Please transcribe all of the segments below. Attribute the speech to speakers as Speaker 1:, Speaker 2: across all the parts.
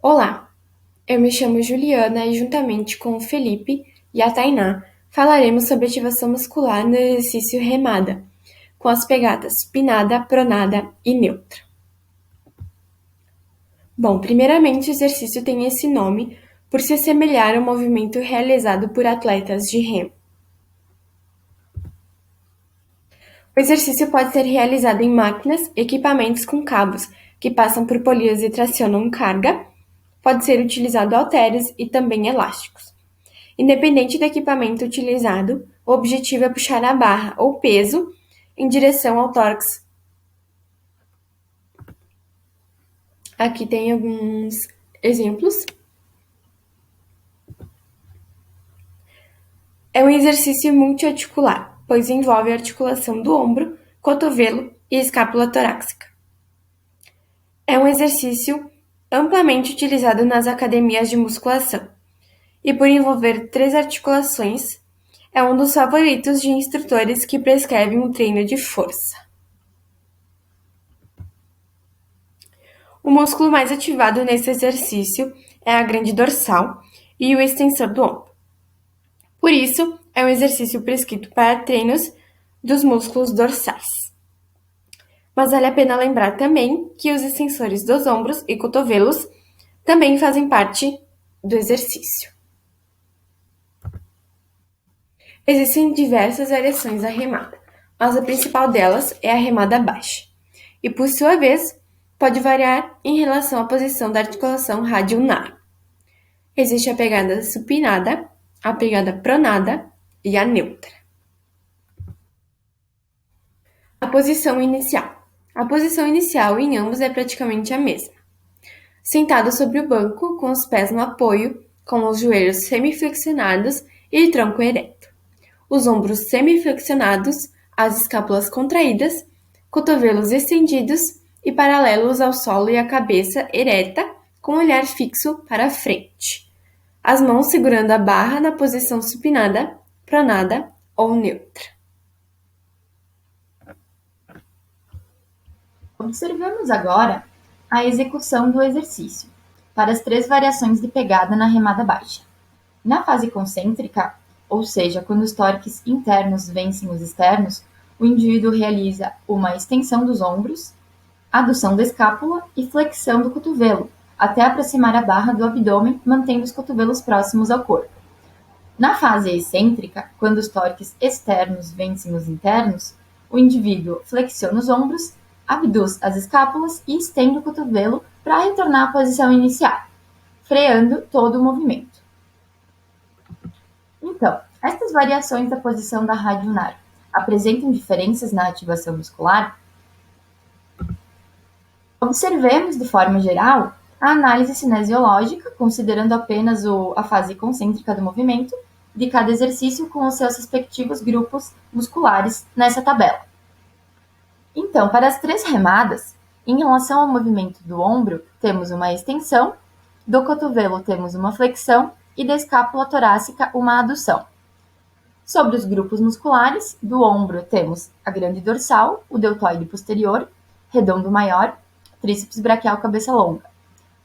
Speaker 1: Olá, eu me chamo Juliana e juntamente com o Felipe e a Tainá falaremos sobre ativação muscular no exercício remada, com as pegadas pinada, pronada e neutra. Bom, primeiramente o exercício tem esse nome por se assemelhar ao movimento realizado por atletas de remo. O exercício pode ser realizado em máquinas, equipamentos com cabos que passam por polias e tracionam carga, pode ser utilizado halteres e também elásticos. Independente do equipamento utilizado, o objetivo é puxar a barra ou peso em direção ao tórax. Aqui tem alguns exemplos. É um exercício multiarticular, pois envolve a articulação do ombro, cotovelo e escápula torácica. É um exercício amplamente utilizado nas academias de musculação e, por envolver três articulações, é um dos favoritos de instrutores que prescrevem um treino de força. O músculo mais ativado nesse exercício é a grande dorsal e o extensor do ombro. Por isso, é um exercício prescrito para treinos dos músculos dorsais. Mas vale a pena lembrar também que os extensores dos ombros e cotovelos também fazem parte do exercício. Existem diversas variações da remada, mas a principal delas é a remada baixa, e por sua vez pode variar em relação à posição da articulação radioulnar. Existe a pegada supinada, a pegada pronada e a neutra. A posição inicial. A posição inicial em ambos é praticamente a mesma. Sentado sobre o banco, com os pés no apoio, com os joelhos semiflexionados e tronco ereto. Os ombros semiflexionados, as escápulas contraídas, cotovelos estendidos e paralelos ao solo e a cabeça ereta, com o olhar fixo para frente. As mãos segurando a barra na posição supinada, pronada ou neutra.
Speaker 2: Observamos agora a execução do exercício para as três variações de pegada na remada baixa. Na fase concêntrica, ou seja, quando os tórax internos vencem os externos, o indivíduo realiza uma extensão dos ombros, adução da escápula e flexão do cotovelo, até aproximar a barra do abdômen, mantendo os cotovelos próximos ao corpo. Na fase excêntrica, quando os tórax externos vencem os internos, o indivíduo flexiona os ombros, abduz as escápulas e estende o cotovelo para retornar à posição inicial, freando todo o movimento. Então, estas variações da posição da radioulnar apresentam diferenças na ativação muscular? Observemos, de forma geral, a análise cinesiológica, considerando apenas a fase concêntrica do movimento de cada exercício com os seus respectivos grupos musculares nessa tabela. Então, para as três remadas, em relação ao movimento do ombro, temos uma extensão, do cotovelo temos uma flexão e da escápula torácica uma adução. Sobre os grupos musculares, do ombro temos a grande dorsal, o deltoide posterior, redondo maior, tríceps braquial cabeça longa.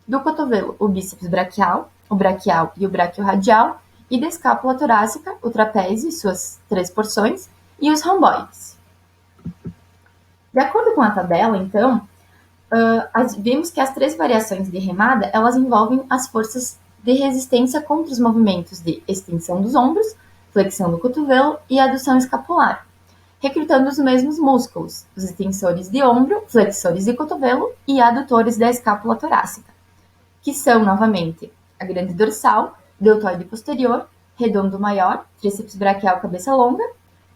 Speaker 2: Do cotovelo, o bíceps braquial, o braquial e o braquiorradial, e da escápula torácica, o trapézio e suas três porções, e os romboides. De acordo com a tabela, então, vimos que as três variações de remada, elas envolvem as forças de resistência contra os movimentos de extensão dos ombros, flexão do cotovelo e adução escapular, recrutando os mesmos músculos, os extensores de ombro, flexores de cotovelo e adutores da escápula torácica, que são, novamente, a grande dorsal, deltoide posterior, redondo maior, tríceps braquial cabeça longa,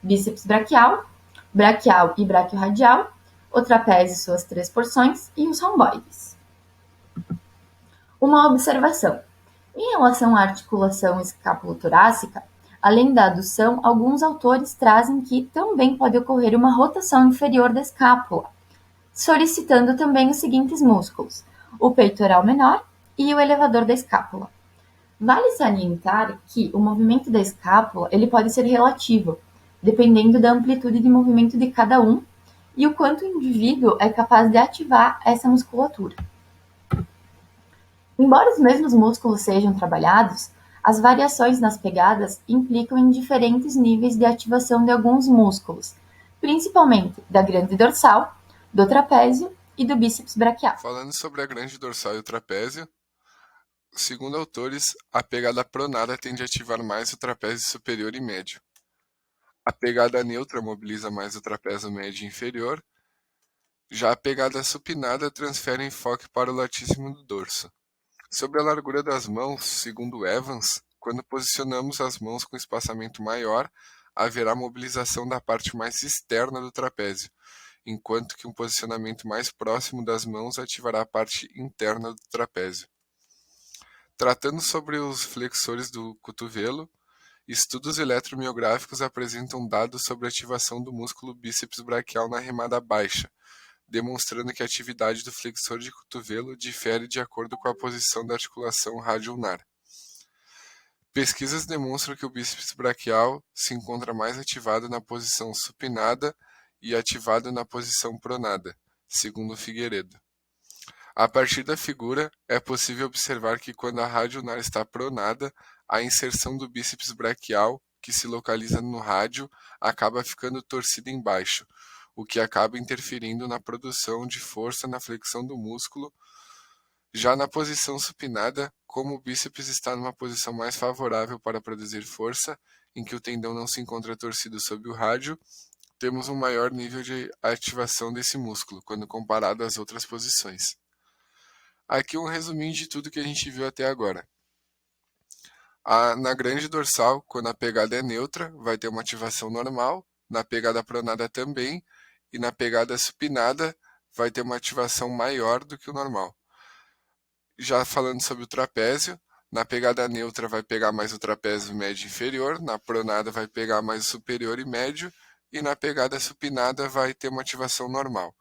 Speaker 2: bíceps braquial, braquial e braquiorradial, o trapézio e suas três porções e os romboides. Uma observação. Em relação à articulação escapulotorácica, além da adução, alguns autores trazem que também pode ocorrer uma rotação inferior da escápula, solicitando também os seguintes músculos: o peitoral menor e o elevador da escápula. Vale salientar que o movimento da escápula ele pode ser relativo, dependendo da amplitude de movimento de cada um e o quanto o indivíduo é capaz de ativar essa musculatura. Embora os mesmos músculos sejam trabalhados, as variações nas pegadas implicam em diferentes níveis de ativação de alguns músculos, principalmente da grande dorsal, do trapézio e do bíceps braquial.
Speaker 3: Falando sobre a grande dorsal e o trapézio, segundo autores, a pegada pronada tende a ativar mais o trapézio superior e médio. A pegada neutra mobiliza mais o trapézio médio e inferior. Já a pegada supinada transfere enfoque para o latíssimo do dorso. Sobre a largura das mãos, segundo Evans, quando posicionamos as mãos com espaçamento maior, haverá mobilização da parte mais externa do trapézio, enquanto que um posicionamento mais próximo das mãos ativará a parte interna do trapézio. Tratando sobre os flexores do cotovelo, estudos eletromiográficos apresentam dados sobre a ativação do músculo bíceps braquial na remada baixa, demonstrando que a atividade do flexor de cotovelo difere de acordo com a posição da articulação radioulnar. Pesquisas demonstram que o bíceps braquial se encontra mais ativado na posição supinada e ativado na posição pronada, segundo Figueiredo. A partir da figura, é possível observar que quando a radioulnar está pronada, a inserção do bíceps braquial, que se localiza no rádio, acaba ficando torcida embaixo, o que acaba interferindo na produção de força na flexão do músculo. Já na posição supinada, como o bíceps está numa posição mais favorável para produzir força, em que o tendão não se encontra torcido sob o rádio, temos um maior nível de ativação desse músculo, quando comparado às outras posições. Aqui um resuminho de tudo que a gente viu até agora. Na grande dorsal, quando a pegada é neutra, vai ter uma ativação normal, na pegada pronada também, e na pegada supinada vai ter uma ativação maior do que o normal. Já falando sobre o trapézio, na pegada neutra vai pegar mais o trapézio médio e inferior, na pronada vai pegar mais o superior e médio, e na pegada supinada vai ter uma ativação normal.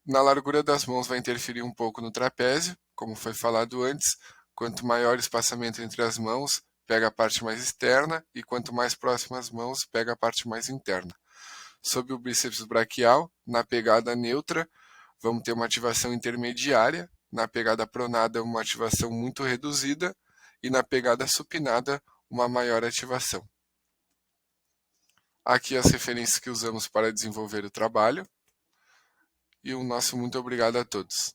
Speaker 3: Na largura das mãos vai interferir um pouco no trapézio, como foi falado antes. Quanto maior o espaçamento entre as mãos, pega a parte mais externa, e quanto mais próximas as mãos, pega a parte mais interna. Sob o bíceps braquial, na pegada neutra, vamos ter uma ativação intermediária, na pegada pronada, uma ativação muito reduzida, e na pegada supinada, uma maior ativação. Aqui as referências que usamos para desenvolver o trabalho. E o nosso muito obrigado a todos.